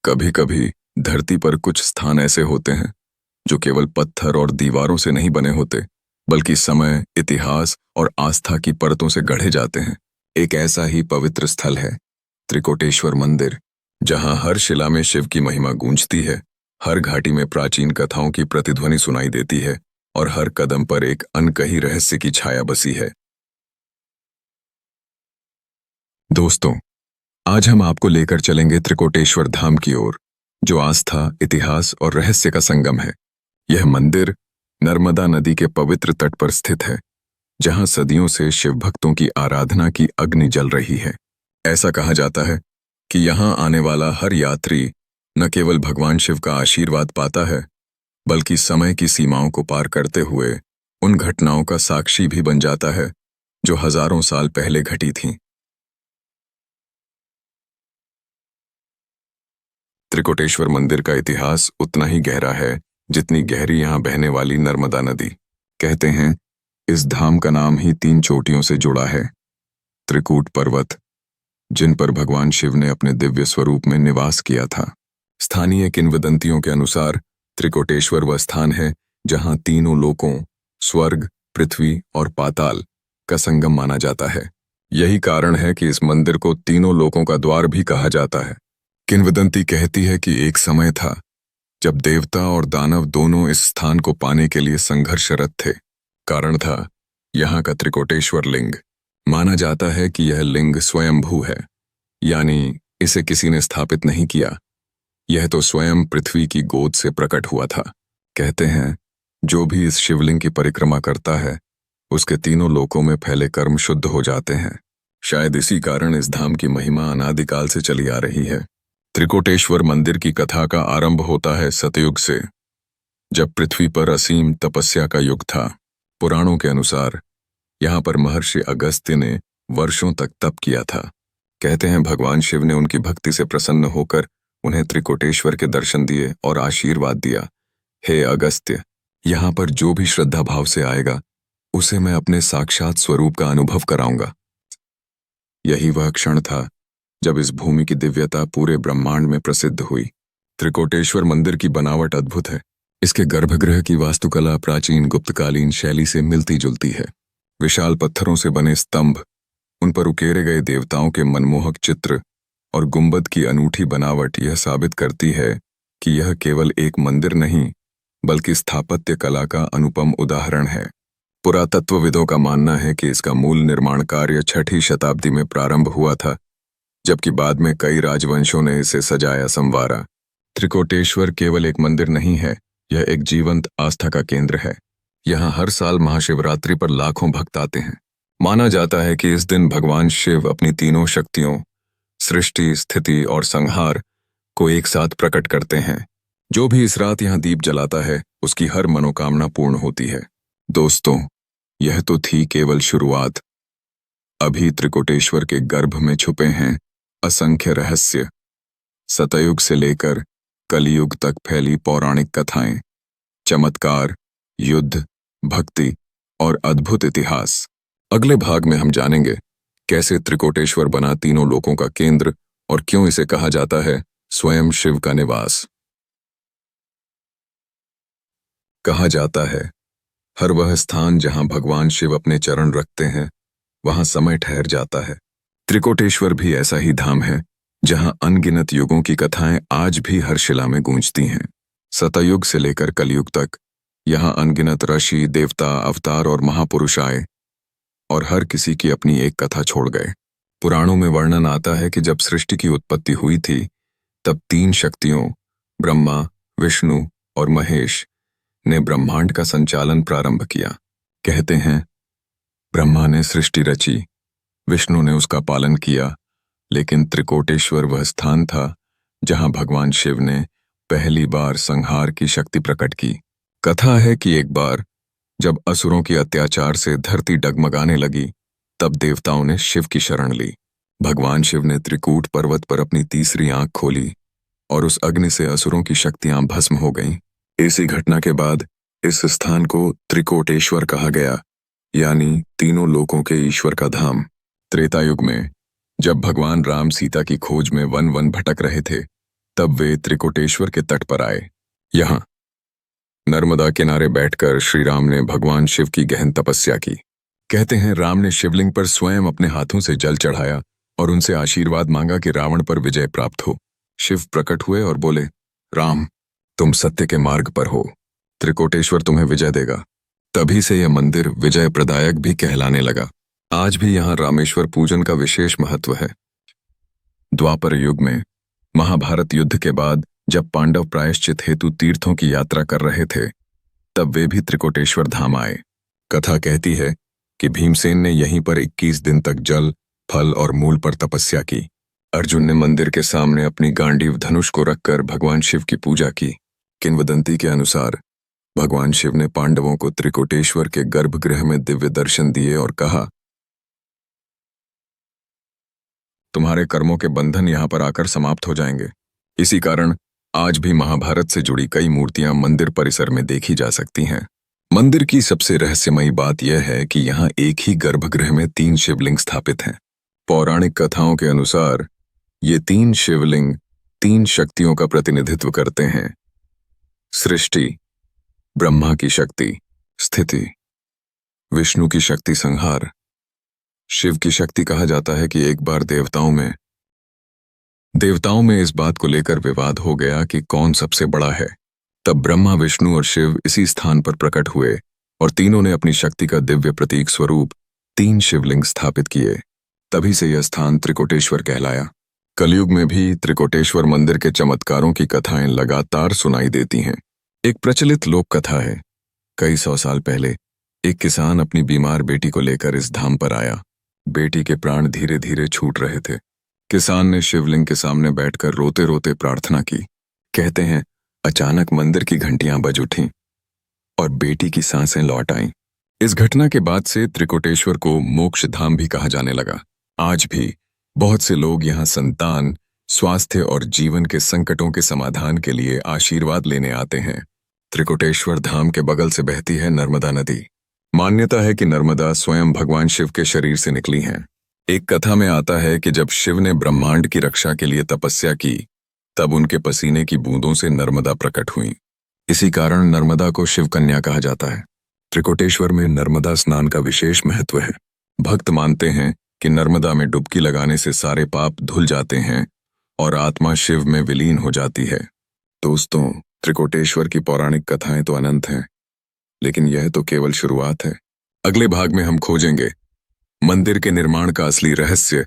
कभी कभी धरती पर कुछ स्थान ऐसे होते हैं जो केवल पत्थर और दीवारों से नहीं बने होते, बल्कि समय, इतिहास और आस्था की परतों से गढ़े जाते हैं। एक ऐसा ही पवित्र स्थल है त्रिकोटेश्वर मंदिर, जहां हर शिला में शिव की महिमा गूंजती है, हर घाटी में प्राचीन कथाओं की प्रतिध्वनि सुनाई देती है और हर कदम पर एक अनकही रहस्य की छाया बसी है। दोस्तों, आज हम आपको लेकर चलेंगे त्रिकोटेश्वर धाम की ओर, जो आस्था, इतिहास और रहस्य का संगम है। यह मंदिर नर्मदा नदी के पवित्र तट पर स्थित है, जहां सदियों से शिव भक्तों की आराधना की अग्नि जल रही है। ऐसा कहा जाता है कि यहां आने वाला हर यात्री न केवल भगवान शिव का आशीर्वाद पाता है, बल्कि समय की सीमाओं को पार करते हुए उन घटनाओं का साक्षी भी बन जाता है जो हजारों साल पहले घटी थीं। त्रिकोटेश्वर मंदिर का इतिहास उतना ही गहरा है जितनी गहरी यहां बहने वाली नर्मदा नदी। कहते हैं इस धाम का नाम ही 3 चोटियों से जुड़ा है। त्रिकूट पर्वत, जिन पर भगवान शिव ने अपने दिव्य स्वरूप में निवास किया था। स्थानीय किंवदंतियों के अनुसार त्रिकोटेश्वर वह स्थान है जहां तीनों लोकों, स्वर्ग, पृथ्वी और पाताल का संगम माना जाता है। यही कारण है कि इस मंदिर को तीनों लोकों का द्वार भी कहा जाता है। किंवदंती कहती है कि एक समय था जब देवता और दानव दोनों इस स्थान को पाने के लिए संघर्षरत थे। कारण था यहाँ का त्रिकोटेश्वर लिंग। माना जाता है कि यह लिंग स्वयंभू है, यानी इसे किसी ने स्थापित नहीं किया। यह तो स्वयं पृथ्वी की गोद से प्रकट हुआ था। कहते हैं जो भी इस शिवलिंग की परिक्रमा करता है, उसके तीनों लोकों में फैले कर्म शुद्ध हो जाते हैं। शायद इसी कारण इस धाम की महिमा अनादिकाल से चली आ रही है। त्रिकोटेश्वर मंदिर की कथा का आरंभ होता है सतयुग से, जब पृथ्वी पर असीम तपस्या का युग था। पुराणों के अनुसार यहाँ पर महर्षि अगस्त्य ने वर्षों तक तप किया था। कहते हैं भगवान शिव ने उनकी भक्ति से प्रसन्न होकर उन्हें त्रिकोटेश्वर के दर्शन दिए और आशीर्वाद दिया, हे अगस्त्य, यहाँ पर जो भी श्रद्धा भाव से आएगा उसे मैं अपने साक्षात स्वरूप का अनुभव कराऊंगा। यही वह क्षण था जब इस भूमि की दिव्यता पूरे ब्रह्मांड में प्रसिद्ध हुई। त्रिकोटेश्वर मंदिर की बनावट अद्भुत है। इसके गर्भगृह की वास्तुकला प्राचीन गुप्तकालीन शैली से मिलती जुलती है। विशाल पत्थरों से बने स्तंभ, उन पर उकेरे गए देवताओं के मनमोहक चित्र और गुंबद की अनूठी बनावट यह साबित करती है कि यह केवल एक मंदिर नहीं, बल्कि स्थापत्य कला का अनुपम उदाहरण है। पुरातत्वविदों का मानना है कि इसका मूल निर्माण कार्य 6वीं शताब्दी में प्रारंभ हुआ था, जबकि बाद में कई राजवंशों ने इसे सजाया संवारा। त्रिकोटेश्वर केवल एक मंदिर नहीं है, यह एक जीवंत आस्था का केंद्र है। यहाँ हर साल महाशिवरात्रि पर लाखों भक्त आते हैं। माना जाता है कि इस दिन भगवान शिव अपनी तीनों शक्तियों, सृष्टि, स्थिति और संहार को एक साथ प्रकट करते हैं। जो भी इस रात यहाँ दीप जलाता है, उसकी हर मनोकामना पूर्ण होती है। दोस्तों, यह तो थी केवल शुरुआत। अभी त्रिकोटेश्वर के गर्भ में छुपे हैं असंख्य रहस्य। सतयुग से लेकर कलयुग तक फैली पौराणिक कथाएं, चमत्कार, युद्ध, भक्ति और अद्भुत इतिहास। अगले भाग में हम जानेंगे कैसे त्रिकोटेश्वर बना तीनों लोकों का केंद्र और क्यों इसे कहा जाता है स्वयं शिव का निवास। कहा जाता है हर वह स्थान जहां भगवान शिव अपने चरण रखते हैं, वहां समय ठहर जाता है। त्रिकोटेश्वर भी ऐसा ही धाम है जहां अनगिनत युगों की कथाएं आज भी हर शिला में गूंजती हैं। सतयुग से लेकर कलयुग तक यहां अनगिनत ऋषि, देवता, अवतार और महापुरुष आए और हर किसी की अपनी एक कथा छोड़ गए। पुराणों में वर्णन आता है कि जब सृष्टि की उत्पत्ति हुई थी, तब 3 शक्तियों ब्रह्मा, विष्णु और महेश ने ब्रह्मांड का संचालन प्रारंभ किया। कहते हैं ब्रह्मा ने सृष्टि रची, विष्णु ने उसका पालन किया, लेकिन त्रिकोटेश्वर वह स्थान था जहां भगवान शिव ने पहली बार संहार की शक्ति प्रकट की। कथा है कि एक बार जब असुरों के अत्याचार से धरती डगमगाने लगी, तब देवताओं ने शिव की शरण ली। भगवान शिव ने त्रिकूट पर्वत पर अपनी तीसरी आंख खोली और उस अग्नि से असुरों की शक्तियां भस्म हो गईं। इसी घटना के बाद इस स्थान को त्रिकोटेश्वर कहा गया, यानी तीनों लोकों के ईश्वर का धाम। त्रेता युग में जब भगवान राम सीता की खोज में वन वन भटक रहे थे, तब वे त्रिकोटेश्वर के तट पर आए। यहाँ नर्मदा किनारे बैठकर श्री राम ने भगवान शिव की गहन तपस्या की। कहते हैं राम ने शिवलिंग पर स्वयं अपने हाथों से जल चढ़ाया और उनसे आशीर्वाद मांगा कि रावण पर विजय प्राप्त हो। शिव प्रकट हुए और बोले, राम, तुम सत्य के मार्ग पर हो, त्रिकोटेश्वर तुम्हें विजय देगा। तभी से यह मंदिर विजय प्रदायक भी कहलाने लगा। आज भी यहाँ रामेश्वर पूजन का विशेष महत्व है। द्वापर युग में महाभारत युद्ध के बाद जब पांडव प्रायश्चित हेतु तीर्थों की यात्रा कर रहे थे, तब वे भी त्रिकोटेश्वर धाम आए। कथा कहती है कि भीमसेन ने यहीं पर 21 दिन तक जल, फल और मूल पर तपस्या की। अर्जुन ने मंदिर के सामने अपनी गांडीव धनुष को रखकर भगवान शिव की पूजा की। किंवदंती के अनुसार भगवान शिव ने पांडवों को त्रिकोटेश्वर के गर्भगृह में दिव्य दर्शन दिए और कहा, तुम्हारे कर्मों के बंधन यहाँ पर आकर समाप्त हो जाएंगे। इसी कारण आज भी महाभारत से जुड़ी कई मूर्तियां मंदिर परिसर में देखी जा सकती हैं। मंदिर की सबसे रहस्यमयी बात यह है कि यहाँ एक ही गर्भगृह में 3 शिवलिंग स्थापित हैं। पौराणिक कथाओं के अनुसार ये 3 शिवलिंग 3 शक्तियों का प्रतिनिधित्व करते हैं। सृष्टि, ब्रह्मा की शक्ति स्थिति, विष्णु की शक्ति संहार। शिव की शक्ति कहा जाता है कि एक बार देवताओं में इस बात को लेकर विवाद हो गया कि कौन सबसे बड़ा है। तब ब्रह्मा, विष्णु और शिव इसी स्थान पर प्रकट हुए और तीनों ने अपनी शक्ति का दिव्य प्रतीक स्वरूप 3 शिवलिंग स्थापित किए। तभी से यह स्थान त्रिकोटेश्वर कहलाया। कलयुग में भी त्रिकोटेश्वर मंदिर के चमत्कारों की कथाएं लगातार सुनाई देती हैं। एक प्रचलित लोक कथा है, कई 100 साल पहले एक किसान अपनी बीमार बेटी को लेकर इस धाम पर आया। बेटी के प्राण धीरे धीरे छूट रहे थे। किसान ने शिवलिंग के सामने बैठकर रोते रोते प्रार्थना की। कहते हैं अचानक मंदिर की घंटियां बज उठीं और बेटी की सांसें लौट आईं। इस घटना के बाद से त्रिकोटेश्वर को मोक्ष धाम भी कहा जाने लगा। आज भी बहुत से लोग यहाँ संतान, स्वास्थ्य और जीवन के संकटों के समाधान के लिए आशीर्वाद लेने आते हैं। त्रिकोटेश्वर धाम के बगल से बहती है नर्मदा नदी। मान्यता है कि नर्मदा स्वयं भगवान शिव के शरीर से निकली हैं। एक कथा में आता है कि जब शिव ने ब्रह्मांड की रक्षा के लिए तपस्या की, तब उनके पसीने की बूंदों से नर्मदा प्रकट हुई। इसी कारण नर्मदा को शिव कन्या कहा जाता है। त्रिकोटेश्वर में नर्मदा स्नान का विशेष महत्व है। भक्त मानते हैं कि नर्मदा में डुबकी लगाने से सारे पाप धुल जाते हैं और आत्मा शिव में विलीन हो जाती है। दोस्तों, त्रिकोटेश्वर की पौराणिक कथाएं तो अनंत हैं, लेकिन यह तो केवल शुरुआत है। अगले भाग में हम खोजेंगे मंदिर के निर्माण का असली रहस्य,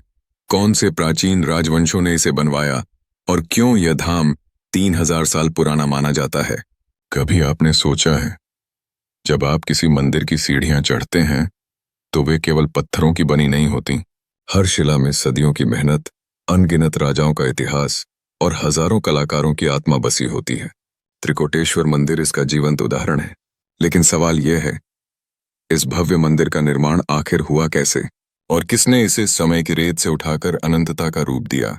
कौन से प्राचीन राजवंशों ने इसे बनवाया और क्यों यह धाम 3000 साल पुराना माना जाता है। कभी आपने सोचा है, जब आप किसी मंदिर की सीढ़ियां चढ़ते हैं तो वे केवल पत्थरों की बनी नहीं होती। हर शिला में सदियों की मेहनत, अनगिनत राजाओं का इतिहास और हजारों कलाकारों की आत्मा बसी होती है। त्रिकोटेश्वर मंदिर इसका जीवंत उदाहरण है। लेकिन सवाल यह है, इस भव्य मंदिर का निर्माण आखिर हुआ कैसे और किसने इसे समय की रेत से उठाकर अनंतता का रूप दिया।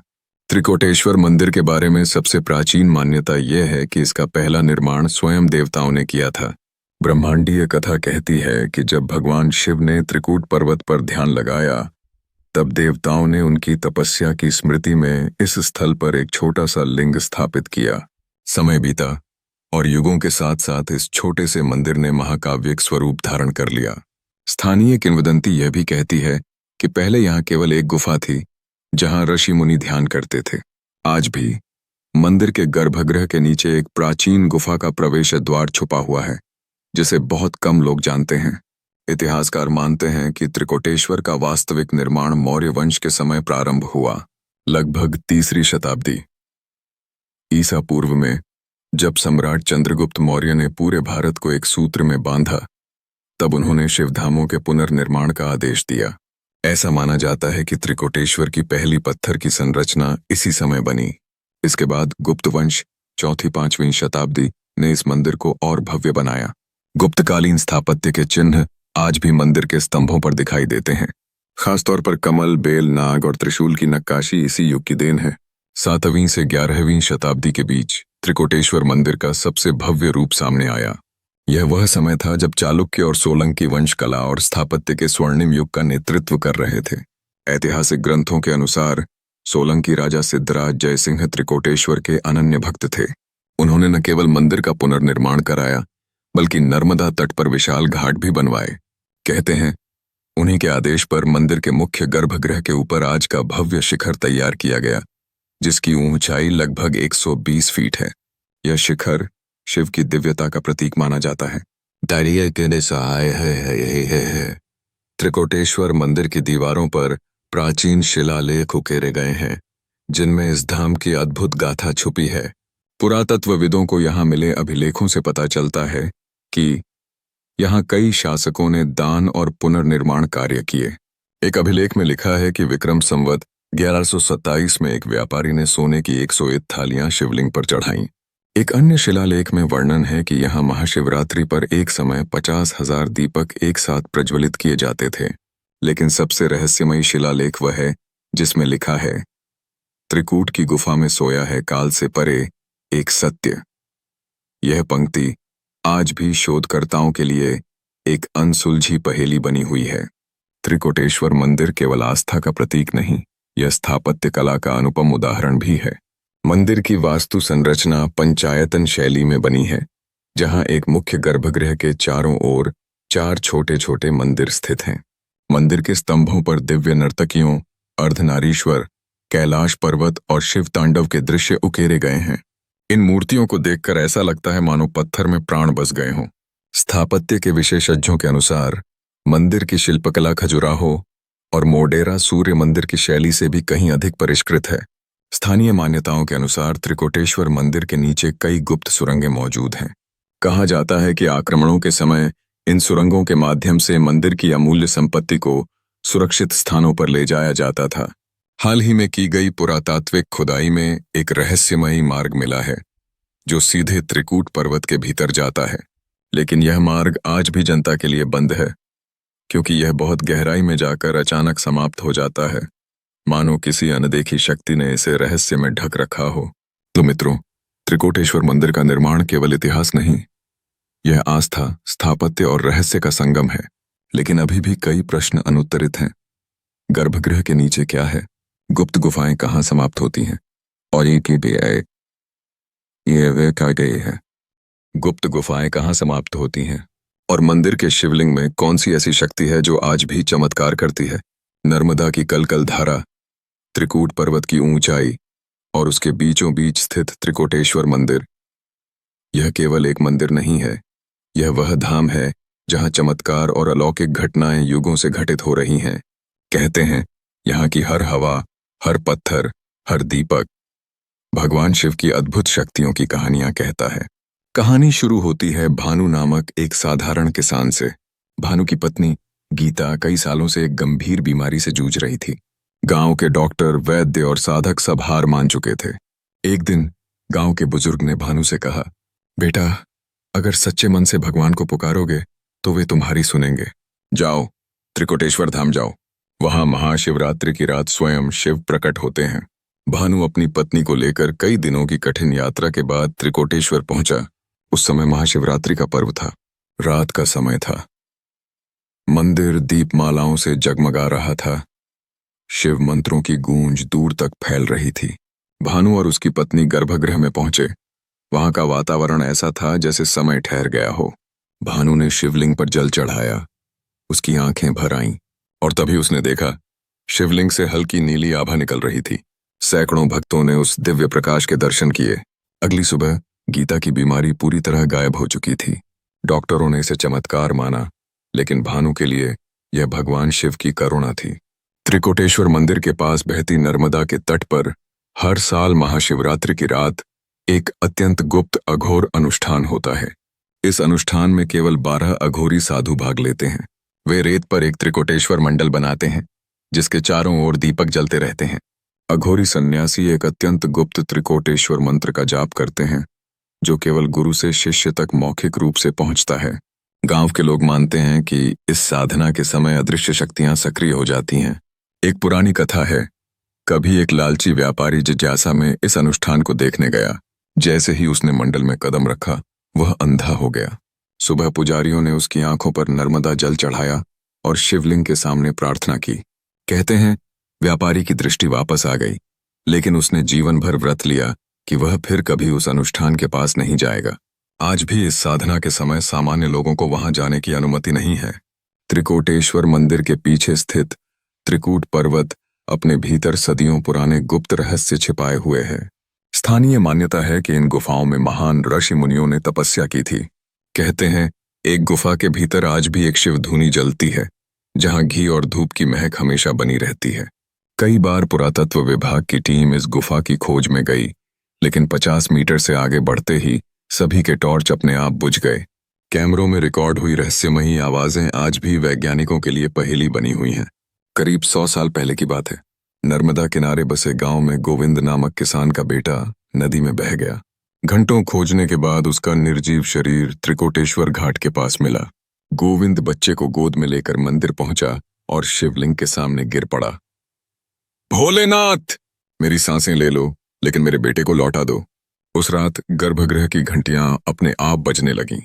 त्रिकोटेश्वर मंदिर के बारे में सबसे प्राचीन मान्यता यह है कि इसका पहला निर्माण स्वयं देवताओं ने किया था। ब्रह्मांडीय कथा कहती है कि जब भगवान शिव ने त्रिकूट पर्वत पर ध्यान लगाया, तब देवताओं ने उनकी तपस्या की स्मृति में इस स्थल पर एक छोटा सा लिंग स्थापित किया। समय बीता और युगों के साथ साथ इस छोटे से मंदिर ने महाकाव्यिक स्वरूप धारण कर लिया। स्थानीय किंवदंती यह भी कहती है कि पहले यहाँ केवल एक गुफा थी जहाँ ऋषि मुनि ध्यान करते थे। आज भी मंदिर के गर्भगृह के नीचे एक प्राचीन गुफा का प्रवेश द्वार छुपा हुआ है, जिसे बहुत कम लोग जानते हैं। इतिहासकार मानते हैं कि त्रिकोटेश्वर का वास्तविक निर्माण मौर्य वंश के समय प्रारंभ हुआ, लगभग 3री शताब्दी ईसा पूर्व में, जब सम्राट चंद्रगुप्त मौर्य ने पूरे भारत को एक सूत्र में बांधा। तब उन्होंने शिवधामों के पुनर्निर्माण का आदेश दिया। ऐसा माना जाता है कि त्रिकोटेश्वर की पहली पत्थर की संरचना इसी समय बनी। इसके बाद गुप्त वंश 4वीं-5वीं शताब्दी ने इस मंदिर को और भव्य बनाया। गुप्तकालीन स्थापत्य के चिन्ह आज भी मंदिर के स्तंभों पर दिखाई देते हैं। खासतौर पर कमल, बेल, नाग और त्रिशूल की नक्काशी इसी युग की देन है। 7वीं से 11वीं शताब्दी के बीच त्रिकोटेश्वर मंदिर का सबसे भव्य रूप सामने आया। यह वह समय था जब चालुक्य और सोलंकी वंश कला और स्थापत्य के स्वर्णिम युग का नेतृत्व कर रहे थे। ऐतिहासिक ग्रंथों के अनुसार सोलंकी राजा सिद्धराज जयसिंह त्रिकोटेश्वर के अनन्य भक्त थे। उन्होंने न केवल मंदिर का पुनर्निर्माण कराया, बल्कि नर्मदा तट पर विशाल घाट भी बनवाए। कहते हैं उन्हीं के आदेश पर मंदिर के मुख्य गर्भगृह के ऊपर आज का भव्य शिखर तैयार किया गया, जिसकी ऊंचाई लगभग 120 फीट है। यह शिखर शिव की दिव्यता का प्रतीक माना जाता है। त्रिकोटेश्वर मंदिर की दीवारों पर प्राचीन शिलालेख उकेरे गए हैं, जिनमें इस धाम की अद्भुत गाथा छुपी है। पुरातत्वविदों को यहाँ मिले अभिलेखों से पता चलता है कि यहाँ कई शासकों ने दान और पुनर्निर्माण कार्य किए। एक अभिलेख में लिखा है कि विक्रम संवत 1127 में एक व्यापारी ने सोने की 101 थालियां शिवलिंग पर चढ़ाईं। एक अन्य शिलालेख में वर्णन है कि यहाँ महाशिवरात्रि पर एक समय 50,000 दीपक एक साथ प्रज्वलित किए जाते थे। लेकिन सबसे रहस्यमयी शिलालेख वह है जिसमें लिखा है, त्रिकूट की गुफा में सोया है काल से परे एक सत्य। यह पंक्ति आज भी शोधकर्ताओं के लिए एक अनसुलझी पहेली बनी हुई है। त्रिकोटेश्वर मंदिर केवल आस्था का प्रतीक नहीं, यह स्थापत्य कला का अनुपम उदाहरण भी है। मंदिर की वास्तु संरचना पंचायतन शैली में बनी है, जहां एक मुख्य गर्भगृह के चारों ओर 4 छोटे छोटे मंदिर स्थित हैं। मंदिर के स्तंभों पर दिव्य नर्तकियों, अर्धनारीश्वर, कैलाश पर्वत और शिव तांडव के दृश्य उकेरे गए हैं। इन मूर्तियों को देखकर ऐसा लगता है मानो पत्थर में प्राण बस गए हों। स्थापत्य के विशेषज्ञों के अनुसार मंदिर की शिल्पकला खजुराहो और मोडेरा सूर्य मंदिर की शैली से भी कहीं अधिक परिष्कृत है। स्थानीय मान्यताओं के अनुसार त्रिकोटेश्वर मंदिर के नीचे कई गुप्त सुरंगें मौजूद हैं। कहा जाता है कि आक्रमणों के समय इन सुरंगों के माध्यम से मंदिर की अमूल्य संपत्ति को सुरक्षित स्थानों पर ले जाया जाता था। हाल ही में की गई पुरातात्विक खुदाई में एक रहस्यमयी मार्ग मिला है, जो सीधे त्रिकूट पर्वत के भीतर जाता है। लेकिन यह मार्ग आज भी जनता के लिए बंद है, क्योंकि यह बहुत गहराई में जाकर अचानक समाप्त हो जाता है, मानो किसी अनदेखी शक्ति ने इसे रहस्य में ढक रखा हो। तो मित्रों, त्रिकोटेश्वर मंदिर का निर्माण केवल इतिहास नहीं, यह आस्था, स्थापत्य और रहस्य का संगम है। लेकिन अभी भी कई प्रश्न अनुत्तरित हैं। गर्भगृह के नीचे क्या है? गुप्त गुफाएं कहाँ समाप्त होती हैं? और ये वे क्या गई है? गुप्त गुफाएं कहाँ समाप्त होती हैं? और मंदिर के शिवलिंग में कौन सी ऐसी शक्ति है जो आज भी चमत्कार करती है? नर्मदा की कलकल धारा, त्रिकूट पर्वत की ऊंचाई और उसके बीचों बीच स्थित त्रिकोटेश्वर मंदिर, यह केवल एक मंदिर नहीं है, यह वह धाम है जहां चमत्कार और अलौकिक घटनाएं युगों से घटित हो रही हैं। कहते हैं यहाँ की हर हवा, हर पत्थर, हर दीपक भगवान शिव की अद्भुत शक्तियों की कहानियां कहता है। कहानी शुरू होती है भानु नामक एक साधारण किसान से। भानु की पत्नी गीता कई सालों से एक गंभीर बीमारी से जूझ रही थी। गांव के डॉक्टर, वैद्य और साधक सब हार मान चुके थे। एक दिन गांव के बुजुर्ग ने भानु से कहा, बेटा, अगर सच्चे मन से भगवान को पुकारोगे तो वे तुम्हारी सुनेंगे। जाओ, त्रिकोटेश्वर धाम जाओ, वहां महाशिवरात्रि की रात स्वयं शिव प्रकट होते हैं। भानु अपनी पत्नी को लेकर कई दिनों की कठिन यात्रा के बाद त्रिकोटेश्वर पहुंचा। उस समय महाशिवरात्रि का पर्व था। रात का समय था। मंदिर दीपमालाओं से जगमगा रहा था। शिव मंत्रों की गूंज दूर तक फैल रही थी। भानु और उसकी पत्नी गर्भगृह में पहुंचे। वहां का वातावरण ऐसा था जैसे समय ठहर गया हो। भानु ने शिवलिंग पर जल चढ़ाया। उसकी आंखें भर आईं और तभी उसने देखा, शिवलिंग से हल्की नीली आभा निकल रही थी। सैकड़ों भक्तों ने उस दिव्य प्रकाश के दर्शन किए। अगली सुबह गीता की बीमारी पूरी तरह गायब हो चुकी थी। डॉक्टरों ने इसे चमत्कार माना, लेकिन भानु के लिए यह भगवान शिव की करुणा थी। त्रिकोटेश्वर मंदिर के पास बहती नर्मदा के तट पर हर साल महाशिवरात्रि की रात एक अत्यंत गुप्त अघोर अनुष्ठान होता है। इस अनुष्ठान में केवल 12 अघोरी साधु भाग लेते हैं। वे रेत पर एक त्रिकोटेश्वर मंडल बनाते हैं, जिसके चारों ओर दीपक जलते रहते हैं। अघोरी सन्यासी एक अत्यंत गुप्त त्रिकोटेश्वर मंत्र का जाप करते हैं, जो केवल गुरु से शिष्य तक मौखिक रूप से पहुंचता है। गांव के लोग मानते हैं कि इस साधना के समय अदृश्य शक्तियां सक्रिय हो जाती हैं। एक पुरानी कथा है, कभी एक लालची व्यापारी जिज्ञासा में इस अनुष्ठान को देखने गया। जैसे ही उसने मंडल में कदम रखा, वह अंधा हो गया। सुबह पुजारियों ने उसकी आंखों पर नर्मदा जल चढ़ाया और शिवलिंग के सामने प्रार्थना की। कहते हैं व्यापारी की दृष्टि वापस आ गई लेकिन उसने जीवन भर व्रत लिया कि वह फिर कभी उस अनुष्ठान के पास नहीं जाएगा। आज भी इस साधना के समय सामान्य लोगों को वहां जाने की अनुमति नहीं है। त्रिकोटेश्वर मंदिर के पीछे स्थित त्रिकूट पर्वत अपने भीतर सदियों पुराने गुप्त रहस्य छिपाए हुए है। स्थानीय मान्यता है कि इन गुफाओं में महान ऋषि मुनियों ने तपस्या की थी। कहते हैं एक गुफा के भीतर आज भी एक शिवधूनी जलती है, जहां घी और धूप की महक हमेशा बनी रहती है। कई बार पुरातत्व विभाग की टीम इस गुफा की खोज में गई, लेकिन 50 मीटर से आगे बढ़ते ही सभी के टॉर्च अपने आप बुझ गए। कैमरों में रिकॉर्ड हुई रहस्यमयी आवाजें आज भी वैज्ञानिकों के लिए पहेली बनी हुई हैं। करीब 100 साल पहले की बात है। नर्मदा किनारे बसे गांव में गोविंद नामक किसान का बेटा नदी में बह गया। घंटों खोजने के बाद उसका निर्जीव शरीर त्रिकोटेश्वर घाट के पास मिला। गोविंद बच्चे को गोद में लेकर मंदिर पहुंचा और शिवलिंग के सामने गिर पड़ा। भोलेनाथ, मेरी सांसें ले लो, लेकिन मेरे बेटे को लौटा दो। उस रात गर्भगृह की घंटियां अपने आप बजने लगीं।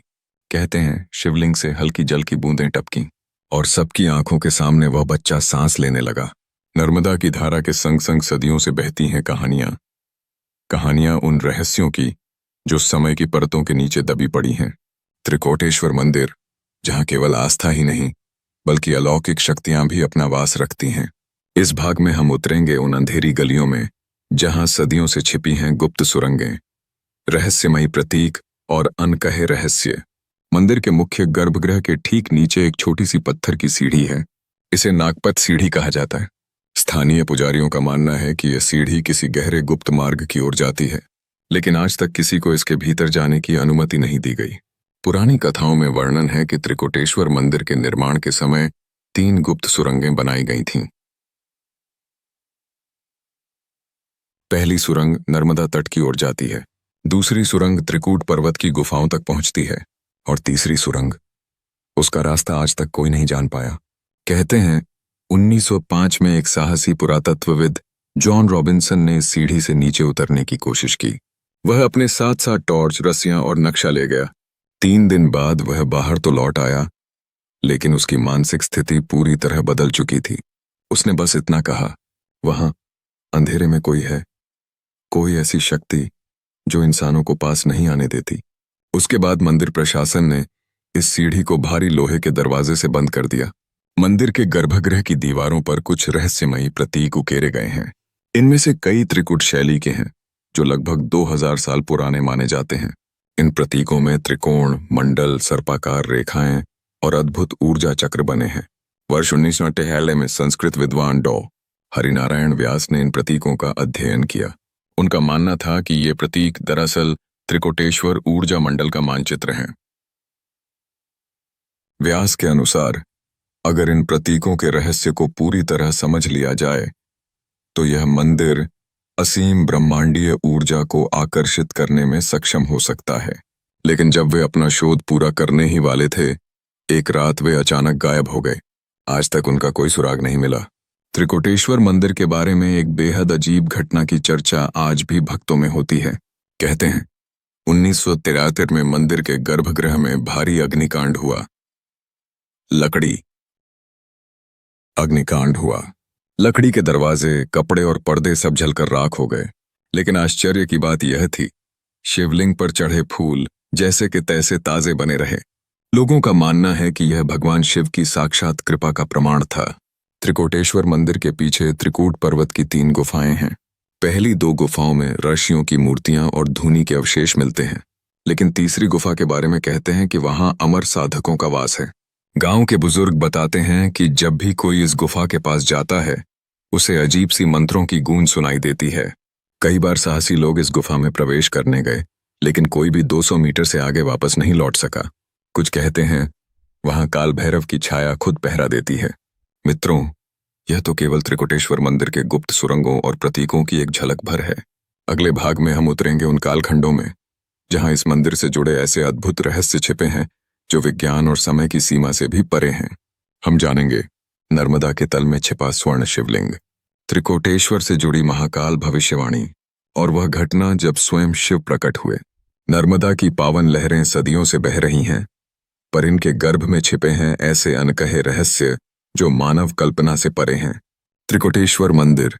कहते हैं शिवलिंग से हल्की जल की बूंदें टपकीं और सबकी आंखों के सामने वह बच्चा सांस लेने लगा। नर्मदा की धारा के संग संग सदियों से बहती हैं कहानियां उन रहस्यों की जो समय की परतों के नीचे दबी पड़ी हैं। त्रिकोटेश्वर मंदिर, जहां केवल आस्था ही नहीं बल्कि अलौकिक शक्तियां भी अपना वास रखती हैं। इस भाग में हम उतरेंगे उन अंधेरी गलियों में जहां सदियों से छिपी हैं गुप्त सुरंगें, रहस्यमयी प्रतीक और अनकहे रहस्य। मंदिर के मुख्य गर्भगृह के ठीक नीचे एक छोटी सी पत्थर की सीढ़ी है। इसे नागपत सीढ़ी कहा जाता है। स्थानीय पुजारियों का मानना है कि यह सीढ़ी किसी गहरे गुप्त मार्ग की ओर जाती है, लेकिन आज तक किसी को इसके भीतर जाने की अनुमति नहीं दी गई। पुरानी कथाओं में वर्णन है कि त्रिकोटेश्वर मंदिर के निर्माण के समय 3 गुप्त सुरंगें बनाई गई थीं। पहली सुरंग नर्मदा तट की ओर जाती है, दूसरी सुरंग त्रिकूट पर्वत की गुफाओं तक पहुंचती है और तीसरी सुरंग, उसका रास्ता आज तक कोई नहीं जान पाया। कहते हैं 1905 में एक साहसी पुरातत्वविद जॉन रॉबिन्सन ने इस सीढ़ी से नीचे उतरने की कोशिश की। वह अपने साथ साथ टॉर्च, रस्सियां और नक्शा ले गया। 3 दिन बाद वह बाहर तो लौट आया, लेकिन उसकी मानसिक स्थिति पूरी तरह बदल चुकी थी। उसने बस इतना कहा, वहां अंधेरे में कोई है, कोई ऐसी शक्ति जो इंसानों को पास नहीं आने देती। उसके बाद मंदिर प्रशासन ने इस सीढ़ी को भारी लोहे के दरवाजे से बंद कर दिया। मंदिर के गर्भगृह की दीवारों पर कुछ रहस्यमयी प्रतीक उकेरे गए हैं। इनमें से कई त्रिकूट शैली के हैं, जो लगभग 2000 साल पुराने माने जाते हैं। इन प्रतीकों में त्रिकोण, मंडल, सर्पाकार रेखाएं और अद्भुत ऊर्जा चक्र बने हैं। वर्ष 1993 में संस्कृत विद्वान डॉ. हरिनारायण व्यास ने इन प्रतीकों का अध्ययन किया। उनका मानना था कि ये प्रतीक दरअसल त्रिकोटेश्वर ऊर्जा मंडल का मानचित्र हैं। व्यास के अनुसार अगर इन प्रतीकों के रहस्य को पूरी तरह समझ लिया जाए तो यह मंदिर असीम ब्रह्मांडीय ऊर्जा को आकर्षित करने में सक्षम हो सकता है। लेकिन जब वे अपना शोध पूरा करने ही वाले थे, एक रात वे अचानक गायब हो गए। आज तक उनका कोई सुराग नहीं मिला। त्रिकोटेश्वर मंदिर के बारे में एक बेहद अजीब घटना की चर्चा आज भी भक्तों में होती है। कहते हैं 1973 में मंदिर के गर्भगृह में भारी अग्निकांड हुआ। अग्निकांड हुआ। लकड़ी के दरवाजे, कपड़े और पर्दे सब जलकर राख हो गए। लेकिन आश्चर्य की बात यह थी, शिवलिंग पर चढ़े फूल जैसे कि तैसे ताजे बने रहे। लोगों का मानना है कि यह भगवान शिव की साक्षात कृपा का प्रमाण था। त्रिकोटेश्वर मंदिर के पीछे त्रिकूट पर्वत की 3 गुफाएं हैं। पहली 2 गुफाओं में ऋषियों की मूर्तियां और धूनी के अवशेष मिलते हैं, लेकिन तीसरी गुफा के बारे में कहते हैं कि वहां अमर साधकों का वास है। गांव के बुजुर्ग बताते हैं कि जब भी कोई इस गुफा के पास जाता है, उसे अजीब सी मंत्रों की गूंज सुनाई देती है। कई बार साहसी लोग इस गुफा में प्रवेश करने गए, लेकिन कोई भी 200 मीटर से आगे वापस नहीं लौट सका। कुछ कहते हैं वहां काल भैरव की छाया खुद पहरा देती है। मित्रों, यह तो केवल त्रिकोटेश्वर मंदिर के गुप्त सुरंगों और प्रतीकों की एक झलक भर है। अगले भाग में हम उतरेंगे उन कालखंडों में जहां इस मंदिर से जुड़े ऐसे अद्भुत रहस्य छिपे हैं जो विज्ञान और समय की सीमा से भी परे हैं। हम जानेंगे नर्मदा के तल में छिपा स्वर्ण शिवलिंग, त्रिकोटेश्वर से जुड़ी महाकाल भविष्यवाणी और वह घटना जब स्वयं शिव प्रकट हुए। नर्मदा की पावन लहरें सदियों से बह रही हैं, पर इनके गर्भ में छिपे हैं ऐसे अनकहे रहस्य जो मानव कल्पना से परे हैं। त्रिकोटेश्वर मंदिर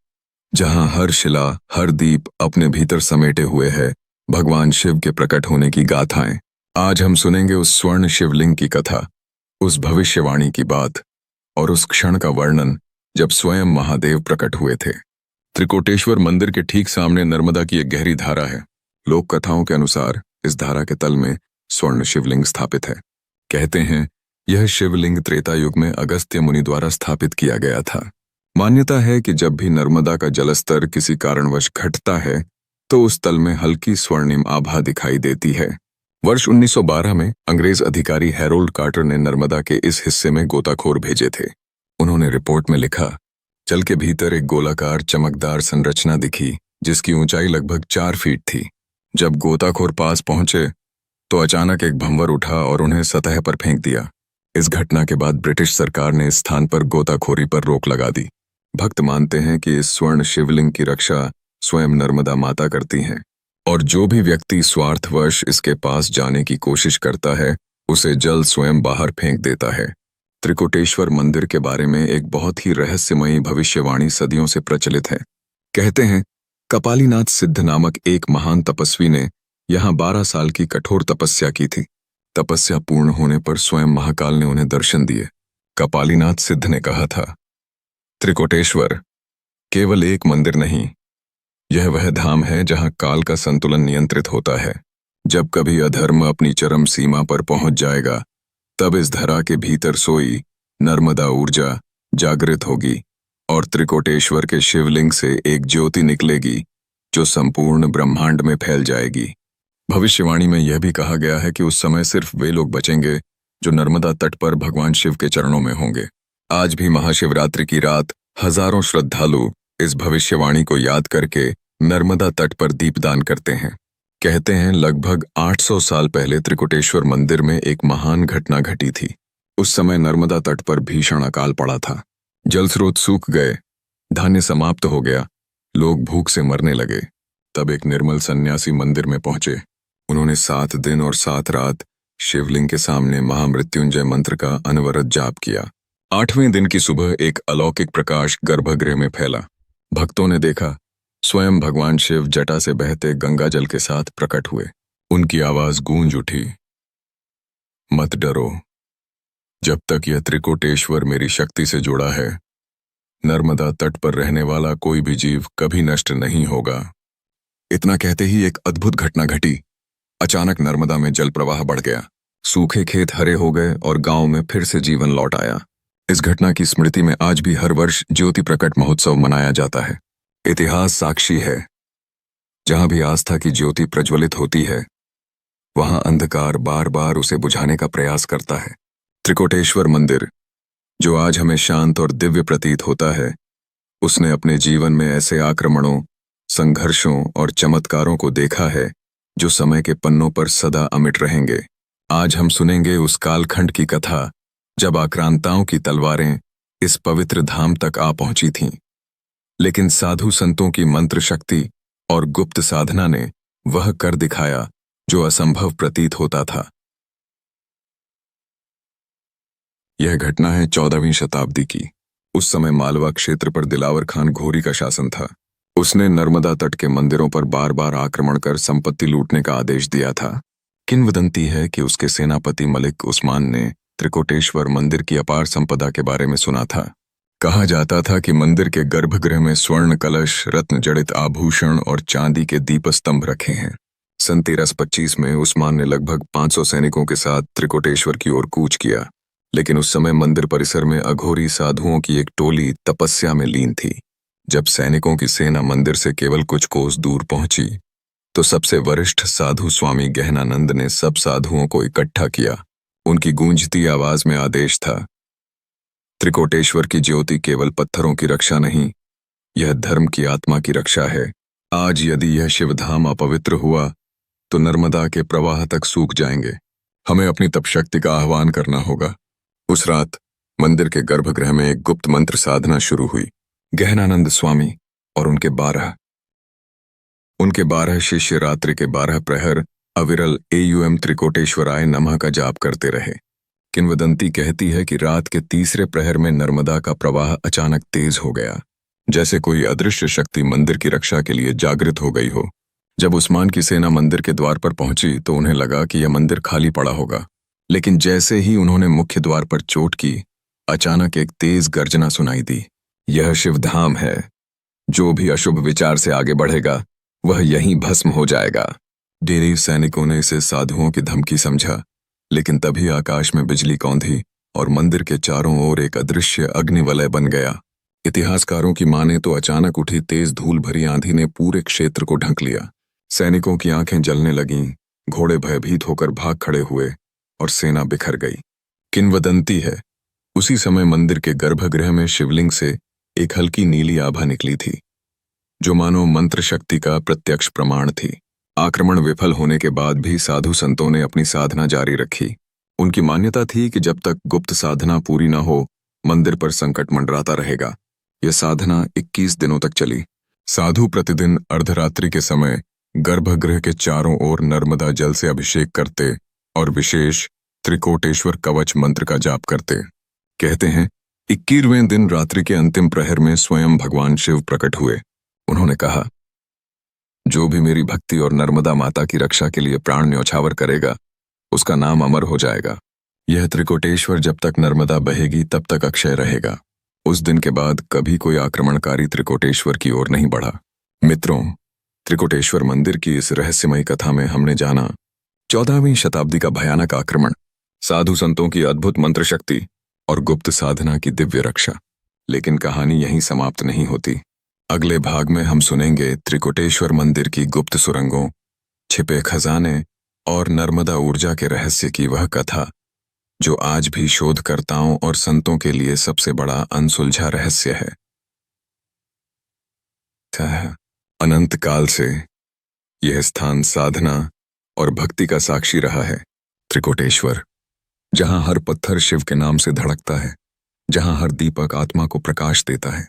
जहां हर शिला, हर दीप अपने भीतर समेटे हुए है भगवान शिव के प्रकट होने की गाथाएं। आज हम सुनेंगे उस स्वर्ण शिवलिंग की कथा, उस भविष्यवाणी की बात और उस क्षण का वर्णन जब स्वयं महादेव प्रकट हुए थे। त्रिकोटेश्वर मंदिर के ठीक सामने नर्मदा की एक गहरी धारा है। लोक कथाओं के अनुसार इस धारा के तल में स्वर्ण शिवलिंग स्थापित है। कहते हैं यह शिवलिंग त्रेता युग में अगस्त्य मुनि द्वारा स्थापित किया गया था। मान्यता है कि जब भी नर्मदा का जलस्तर किसी कारणवश घटता है तो उस तल में हल्की स्वर्णिम आभा दिखाई देती है। वर्ष 1912 में अंग्रेज अधिकारी हैरोल्ड कार्टर ने नर्मदा के इस हिस्से में गोताखोर भेजे थे। उन्होंने रिपोर्ट में लिखा, जल के भीतर एक गोलाकार चमकदार संरचना दिखी जिसकी ऊंचाई लगभग 4 फीट थी। जब गोताखोर पास पहुंचे तो अचानक एक भंवर उठा और उन्हें सतह पर फेंक दिया। इस घटना के बाद ब्रिटिश सरकार ने इस स्थान पर गोताखोरी पर रोक लगा दी। भक्त मानते हैं कि इस स्वर्ण शिवलिंग की रक्षा स्वयं नर्मदा माता करती हैं और जो भी व्यक्ति स्वार्थवश इसके पास जाने की कोशिश करता है उसे जल स्वयं बाहर फेंक देता है। त्रिकोटेश्वर मंदिर के बारे में एक बहुत ही रहस्यमयी भविष्यवाणी सदियों से प्रचलित है। कहते हैं कपालीनाथ सिद्ध नामक एक महान तपस्वी ने यहाँ 12 साल की कठोर तपस्या की थी। तपस्या पूर्ण होने पर स्वयं महाकाल ने उन्हें दर्शन दिए। कपालीनाथ सिद्ध ने कहा था, त्रिकोटेश्वर केवल एक मंदिर नहीं, यह वह धाम है जहां काल का संतुलन नियंत्रित होता है। जब कभी अधर्म अपनी चरम सीमा पर पहुंच जाएगा तब इस धरा के भीतर सोई नर्मदा ऊर्जा जागृत होगी और त्रिकोटेश्वर के शिवलिंग से एक ज्योति निकलेगी जो संपूर्ण ब्रह्मांड में फैल जाएगी। भविष्यवाणी में यह भी कहा गया है कि उस समय सिर्फ वे लोग बचेंगे जो नर्मदा तट पर भगवान शिव के चरणों में होंगे। आज भी महाशिवरात्रि की रात हजारों श्रद्धालु इस भविष्यवाणी को याद करके नर्मदा तट पर दीपदान करते हैं। कहते हैं लगभग 800 साल पहले त्रिकोटेश्वर मंदिर में एक महान घटना घटी थी। उस समय नर्मदा तट पर भीषण अकाल पड़ा था। जल स्रोत सूख गए, धान्य समाप्त हो गया, लोग भूख से मरने लगे। तब एक निर्मल सन्यासी मंदिर में पहुंचे। उन्होंने 7 दिन और 7 रात शिवलिंग के सामने महामृत्युंजय मंत्र का अनवरत जाप किया। 8वें दिन की सुबह एक अलौकिक प्रकाश गर्भगृह में फैला। भक्तों ने देखा स्वयं भगवान शिव जटा से बहते गंगा जल के साथ प्रकट हुए। उनकी आवाज गूंज उठी, मत डरो, जब तक यह त्रिकोटेश्वर मेरी शक्ति से जुड़ा है, नर्मदा तट पर रहने वाला कोई भी जीव कभी नष्ट नहीं होगा। इतना कहते ही एक अद्भुत घटना घटी। अचानक नर्मदा में जल प्रवाह बढ़ गया, सूखे खेत हरे हो गए और गांव में फिर से जीवन लौट आया। इस घटना की स्मृति में आज भी हर वर्ष ज्योति प्रकट महोत्सव मनाया जाता है। इतिहास साक्षी है, जहां भी आस्था की ज्योति प्रज्वलित होती है वहां अंधकार बार बार उसे बुझाने का प्रयास करता है। त्रिकोटेश्वर मंदिर, जो आज हमें शांत और दिव्य प्रतीत होता है, उसने अपने जीवन में ऐसे आक्रमणों, संघर्षों और चमत्कारों को देखा है जो समय के पन्नों पर सदा अमिट रहेंगे। आज हम सुनेंगे उस कालखंड की कथा जब आक्रांताओं की तलवारें इस पवित्र धाम तक आ पहुंची थीं, लेकिन साधु संतों की मंत्र शक्ति और गुप्त साधना ने वह कर दिखाया जो असंभव प्रतीत होता था। यह घटना है 14वीं शताब्दी की। उस समय मालवा क्षेत्र पर दिलावर खान घोरी का शासन था। उसने नर्मदा तट के मंदिरों पर बार बार आक्रमण कर संपत्ति लूटने का आदेश दिया था। किंवदंती है कि उसके सेनापति मलिक उस्मान ने त्रिकोटेश्वर मंदिर की अपार संपदा के बारे में सुना था। कहा जाता था कि मंदिर के गर्भगृह में स्वर्ण कलश, रत्न जड़ित आभूषण और चांदी के दीपस्तंभ रखे हैं। सन 1325 में उस्मान ने लगभग 500 सैनिकों के साथ त्रिकोटेश्वर की ओर कूच किया, लेकिन उस समय मंदिर परिसर में अघोरी साधुओं की एक टोली तपस्या में लीन थी। जब सैनिकों की सेना मंदिर से केवल कुछ कोस दूर पहुंची तो सबसे वरिष्ठ साधु स्वामी गहनानंद ने सब साधुओं को इकट्ठा किया। उनकी गूंजती आवाज में आदेश था, त्रिकोटेश्वर की ज्योति केवल पत्थरों की रक्षा नहीं, यह धर्म की आत्मा की रक्षा है। आज यदि यह शिवधाम अपवित्र हुआ तो नर्मदा के प्रवाह तक सूख जाएंगे। हमें अपनी तपशक्ति का आह्वान करना होगा। उस रात मंदिर के गर्भगृह में एक गुप्त मंत्र साधना शुरू हुई। गहनानंद स्वामी और उनके 12 शिष्य रात्रि के 12 प्रहर अविरल एयुएम त्रिकोटेश्वराय नमः का जाप करते रहे। किंवदंती कहती है कि रात के तीसरे प्रहर में नर्मदा का प्रवाह अचानक तेज हो गया। जैसे कोई अदृश्य शक्ति मंदिर की रक्षा के लिए जागृत हो गई हो। जब उस्मान की सेना मंदिर के द्वार पर पहुंची तो उन्हें लगा कि यह मंदिर खाली पड़ा होगा, लेकिन जैसे ही उन्होंने मुख्य द्वार पर चोट की, अचानक एक तेज गर्जना सुनाई दी। यह शिवधाम है। जो भी अशुभ विचार से आगे बढ़ेगा वह यहीं भस्म हो जाएगा। डेरे सैनिकों ने इसे साधुओं की धमकी समझा, लेकिन तभी आकाश में बिजली कौंधी और मंदिर के चारों ओर एक अदृश्य अग्निवलय बन गया। इतिहासकारों की माने तो अचानक उठी तेज धूल भरी आंधी ने पूरे क्षेत्र को ढक लिया। सैनिकों की आंखें जलने लगीं, घोड़े भयभीत होकर भाग खड़े हुए और सेना बिखर गई। किंवदंती है, उसी समय मंदिर के गर्भगृह में शिवलिंग से एक हल्की नीली आभा निकली थी, जो मानो मंत्र शक्ति का प्रत्यक्ष प्रमाण थी। आक्रमण विफल होने के बाद भी साधु संतों ने अपनी साधना जारी रखी। उनकी मान्यता थी कि जब तक गुप्त साधना पूरी न हो, मंदिर पर संकट मंडराता रहेगा। यह साधना 21 दिनों तक चली। साधु प्रतिदिन अर्धरात्रि के समय गर्भगृह के चारों ओर नर्मदा जल से अभिषेक करते और विशेष त्रिकोटेश्वर कवच मंत्र का जाप करते। कहते हैं 21वें दिन रात्रि के अंतिम प्रहर में स्वयं भगवान शिव प्रकट हुए। उन्होंने कहा, जो भी मेरी भक्ति और नर्मदा माता की रक्षा के लिए प्राण न्यौछावर करेगा, उसका नाम अमर हो जाएगा। यह त्रिकोटेश्वर जब तक नर्मदा बहेगी तब तक अक्षय रहेगा। उस दिन के बाद कभी कोई आक्रमणकारी त्रिकोटेश्वर की ओर नहीं बढ़ा। मित्रों, त्रिकोटेश्वर मंदिर की इस रहस्यमयी कथा में हमने जाना 14वीं शताब्दी का भयानक आक्रमण, साधु संतों की अद्भुत मंत्र शक्ति और गुप्त साधना की दिव्य रक्षा। लेकिन कहानी यहीं समाप्त नहीं होती। अगले भाग में हम सुनेंगे त्रिकोटेश्वर मंदिर की गुप्त सुरंगों, छिपे खजाने और नर्मदा ऊर्जा के रहस्य की वह कथा, जो आज भी शोधकर्ताओं और संतों के लिए सबसे बड़ा अनसुलझा रहस्य है। अनंत काल से यह स्थान साधना और भक्ति का साक्षी रहा है। त्रिकोटेश्वर, जहां हर पत्थर शिव के नाम से धड़कता है, जहां हर दीपक आत्मा को प्रकाश देता है।